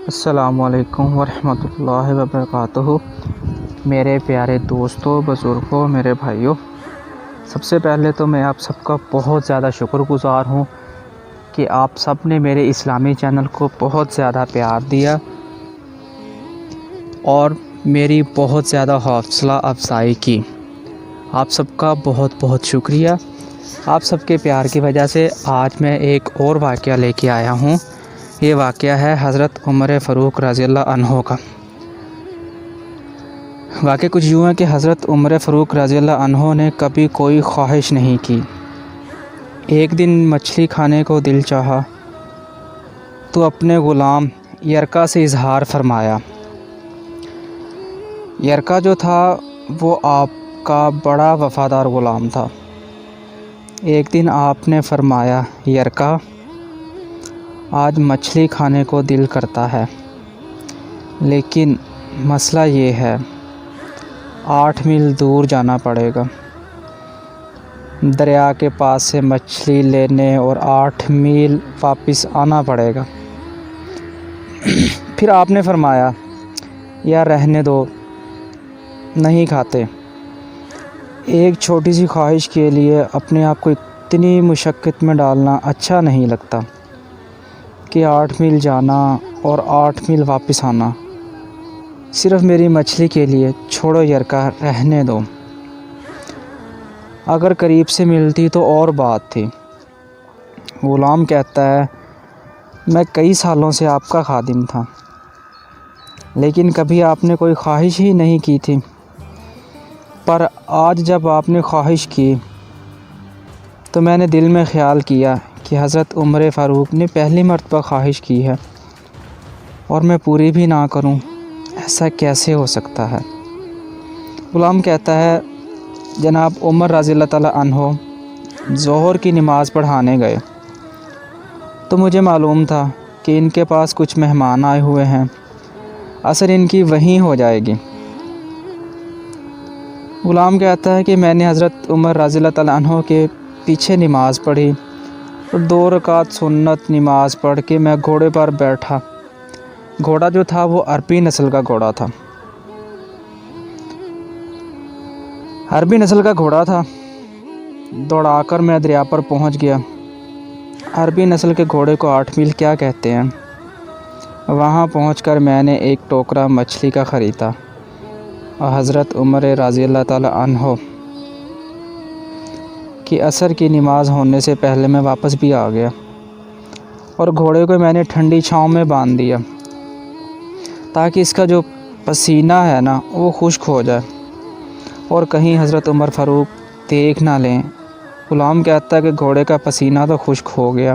السلام علیکم ورحمۃ اللہ وبرکاتہ۔ میرے پیارے دوستوں، بزرگوں، میرے بھائیوں، سب سے پہلے تو میں آپ سب کا بہت زیادہ شکر گزار ہوں کہ آپ سب نے میرے اسلامی چینل کو بہت زیادہ پیار دیا اور میری بہت زیادہ حوصلہ افزائی کی۔ آپ سب کا بہت بہت شکریہ۔ آپ سب کے پیار کی وجہ سے آج میں ایک اور واقعہ لے کے آیا ہوں۔ یہ واقعہ ہے حضرت عمر فاروق رضی اللہ عنہ کا۔ واقعہ کچھ یوں ہے کہ حضرت عمر فاروق رضی اللہ عنہ نے کبھی کوئی خواہش نہیں کی۔ ایک دن مچھلی کھانے کو دل چاہا تو اپنے غلام یرکا سے اظہار فرمایا۔ یرکا جو تھا وہ آپ کا بڑا وفادار غلام تھا۔ ایک دن آپ نے فرمایا، یرکا آج مچھلی کھانے کو دل کرتا ہے، لیکن مسئلہ یہ ہے 8 میل دور جانا پڑے گا، دریا کے پاس سے مچھلی لینے اور 8 میل واپس آنا پڑے گا۔ پھر آپ نے فرمایا، یا رہنے دو، نہیں کھاتے۔ ایک چھوٹی سی خواہش کے لیے اپنے آپ کو اتنی مشقت میں ڈالنا اچھا نہیں لگتا کہ 8 میل جانا اور 8 میل واپس آنا۔ صرف میری مچھلی کے لیے چھوڑو یرکا، رہنے دو۔ اگر قریب سے ملتی تو اور بات تھی۔ غلام کہتا ہے، میں کئی سالوں سے آپ کا خادم تھا، لیکن کبھی آپ نے کوئی خواہش ہی نہیں کی تھی، پر آج جب آپ نے خواہش کی تو میں نے دل میں خیال کیا کہ حضرت عمر فاروق نے پہلی مرتبہ خواہش کی ہے اور میں پوری بھی نہ کروں، ایسا کیسے ہو سکتا ہے؟ غلام کہتا ہے، جناب عمر رضی اللہ تعالیٰ عنہ ظہر کی نماز پڑھانے گئے تو مجھے معلوم تھا کہ ان کے پاس کچھ مہمان آئے ہوئے ہیں، عصر ان کی وہیں ہو جائے گی۔ غلام کہتا ہے کہ میں نے حضرت عمر رضی اللہ تعالیٰ عنہ کے پیچھے نماز پڑھی اور 2 رکعت سنت نماز پڑھ کے میں گھوڑے پر بیٹھا۔ گھوڑا جو تھا وہ عربی نسل کا گھوڑا تھا۔ عربی نسل کا گھوڑا تھا۔ دوڑا کر میں دریا پر پہنچ گیا۔ عربی نسل کے گھوڑے کو 8 میل کیا کہتے ہیں؟ وہاں پہنچ کر میں نے ایک ٹوکرا مچھلی کا خریدا اور حضرت عمر رضی اللہ تعالیٰ عنہ کی عصر کی نماز ہونے سے پہلے میں واپس بھی آ گیا اور گھوڑے کو میں نے ٹھنڈی چھاؤں میں باندھ دیا تاکہ اس کا جو پسینہ ہے نا وہ خشک ہو جائے اور کہیں حضرت عمر فاروق دیکھ نہ لیں۔ غلام کہتا ہے کہ گھوڑے کا پسینہ تو خشک ہو گیا،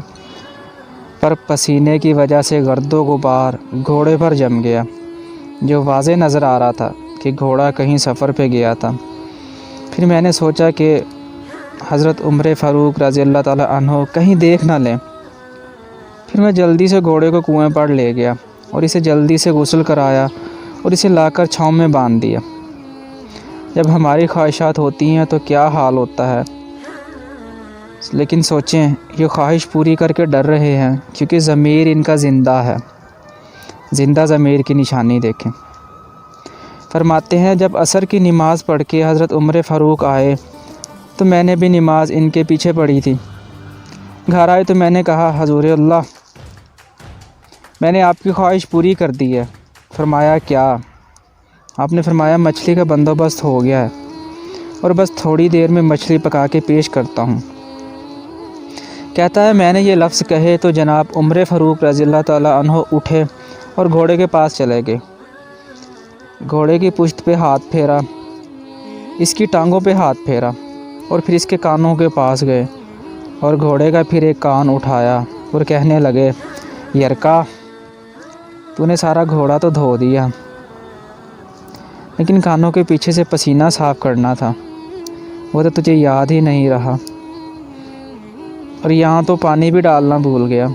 پر پسینے کی وجہ سے گرد و غبار گھوڑے پر جم گیا، جو واضح نظر آ رہا تھا کہ گھوڑا کہیں سفر پہ گیا تھا۔ پھر میں نے سوچا کہ حضرت عمر فاروق رضی اللہ تعالیٰ عنہ کہیں دیکھ نہ لیں۔ پھر میں جلدی سے گھوڑے کو کنویں پر لے گیا اور اسے جلدی سے غسل کرایا اور اسے لا کر چھاؤں میں باندھ دیا۔ جب ہماری خواہشات ہوتی ہیں تو کیا حال ہوتا ہے، لیکن سوچیں یہ خواہش پوری کر کے ڈر رہے ہیں کیونکہ ضمیر ان کا زندہ ہے۔ زندہ ضمیر کی نشانی دیکھیں۔ فرماتے ہیں، جب عصر کی نماز پڑھ کے حضرت عمر فاروق آئے تو میں نے بھی نماز ان کے پیچھے پڑھی تھی۔ گھر آئے تو میں نے کہا، حضور اللہ، میں نے آپ کی خواہش پوری کر دی ہے۔ فرمایا، کیا؟ آپ نے فرمایا، مچھلی کا بندوبست ہو گیا ہے اور بس تھوڑی دیر میں مچھلی پکا کے پیش کرتا ہوں۔ کہتا ہے، میں نے یہ لفظ کہے تو جناب عمر فاروق رضی اللہ تعالیٰ عنہ اٹھے اور گھوڑے کے پاس چلے گئے۔ گھوڑے کی پشت پہ ہاتھ پھیرا، اس کی ٹانگوں پہ ہاتھ پھیرا اور پھر اس کے کانوں کے پاس گئے اور گھوڑے کا پھر ایک کان اٹھایا اور کہنے لگے، یرکا تو نے سارا گھوڑا تو دھو دیا، لیکن کانوں کے پیچھے سے پسینہ صاف کرنا تھا، وہ تو تجھے یاد ہی نہیں رہا، اور یہاں تو پانی بھی ڈالنا بھول گیا۔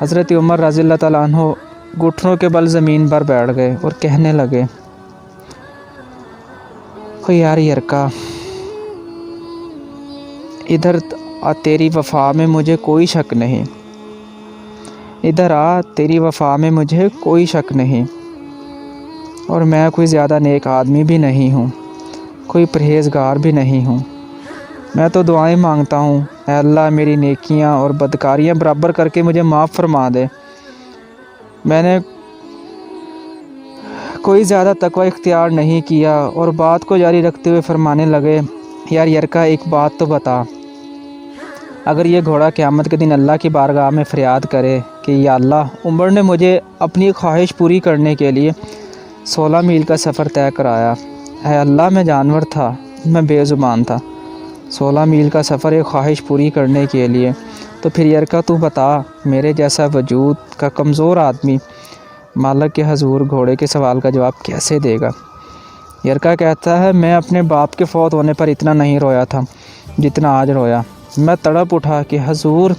حضرت عمر رضی اللہ تعالیٰ عنہ گھٹنوں کے بل زمین پر بیٹھ گئے اور کہنے لگے، او یار یرکا، ادھر تیری وفا میں مجھے کوئی شک نہیں، ادھر آ، تیری وفا میں مجھے کوئی شک نہیں، اور میں کوئی زیادہ نیک آدمی بھی نہیں ہوں، کوئی پرہیزگار بھی نہیں ہوں۔ میں تو دعائیں مانگتا ہوں، اے اللہ میری نیکیاں اور بدکاریاں برابر کر کے مجھے معاف فرما دے۔ میں نے کوئی زیادہ تقوی اختیار نہیں کیا۔ اور بات کو جاری رکھتے ہوئے فرمانے لگے، یار یرکا ایک بات تو بتا، اگر یہ گھوڑا قیامت کے دن اللہ کی بارگاہ میں فریاد کرے کہ یا اللہ، عمر نے مجھے اپنی خواہش پوری کرنے کے لیے 16 میل کا سفر طے کرایا، اے اللہ میں جانور تھا، میں بے زبان تھا، 16 میل کا سفر ایک خواہش پوری کرنے کے لیے، تو پھر یرکا تو بتا، میرے جیسا وجود کا کمزور آدمی مالک کے حضور گھوڑے کے سوال کا جواب کیسے دے گا؟ یرکا کہتا ہے، میں اپنے باپ کے فوت ہونے پر اتنا نہیں رویا تھا جتنا آج رویا۔ میں تڑپ اٹھا کہ حضور،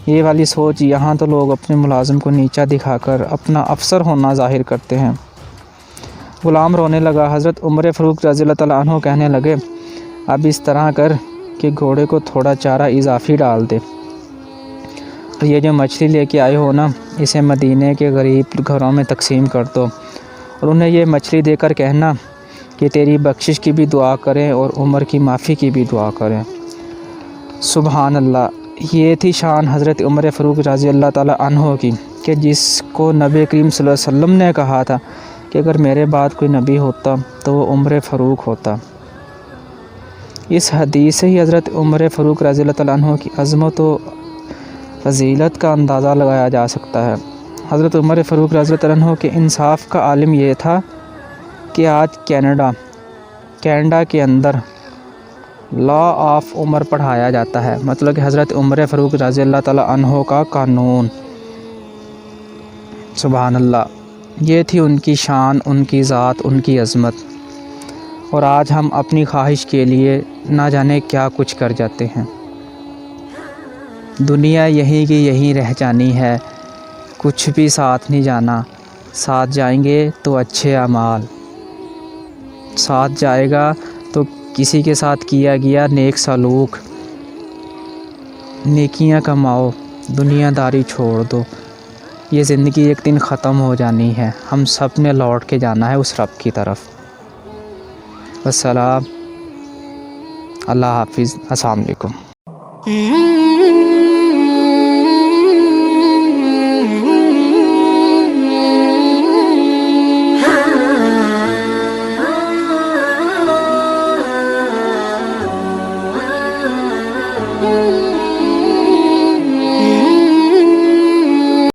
یہ والی سوچ، یہاں تو لوگ اپنے ملازم کو نیچا دکھا کر اپنا افسر ہونا ظاہر کرتے ہیں۔ غلام رونے لگا۔ حضرت عمر فاروق رضی اللہ تعالیٰ عنہ کہنے لگے، اب اس طرح کر کہ گھوڑے کو تھوڑا چارہ اضافی ڈال دے، اور یہ جو مچھلی لے کے آئے ہو نا، اسے مدینے کے غریب گھروں میں تقسیم کر دو، اور انہیں یہ مچھلی دے کر کہنا کہ تیری بخشش کی بھی دعا کریں اور عمر کی معافی کی بھی دعا کریں۔ سبحان اللہ! یہ تھی شان حضرت عمر فاروق رضی اللہ تعالیٰ عنہ کی، کہ جس کو نبی کریم صلی اللہ علیہ وسلم نے کہا تھا کہ اگر میرے بعد کوئی نبی ہوتا تو وہ عمر فاروق ہوتا۔ اس حدیث سے ہی حضرت عمر فاروق رضی اللہ تعالیٰ عنہ کی عظمت و فضیلت کا اندازہ لگایا جا سکتا ہے۔ حضرت عمر فاروق رضی اللہ تعالیٰ عنہ کے انصاف کا عالم یہ تھا کہ آج کینیڈا کے اندر لا آف عمر پڑھایا جاتا ہے، مطلب کہ حضرت عمر فاروق رضی اللہ تعالیٰ عنہ کا قانون۔ سبحان اللہ! یہ تھی ان کی شان، ان کی ذات، ان کی عظمت، اور آج ہم اپنی خواہش کے لیے نہ جانے کیا کچھ کر جاتے ہیں۔ دنیا یہیں کی یہیں رہ جانی ہے، کچھ بھی ساتھ نہیں جانا، ساتھ جائیں گے تو اچھے اعمال، ساتھ جائے گا تو کسی کے ساتھ کیا گیا نیک سلوک، نیکیاں کماؤ، دنیا داری چھوڑ دو۔ یہ زندگی ایک دن ختم ہو جانی ہے، ہم سب نے لوٹ کے جانا ہے اس رب کی طرف۔ والسلام، اللہ حافظ، السلام علیکم۔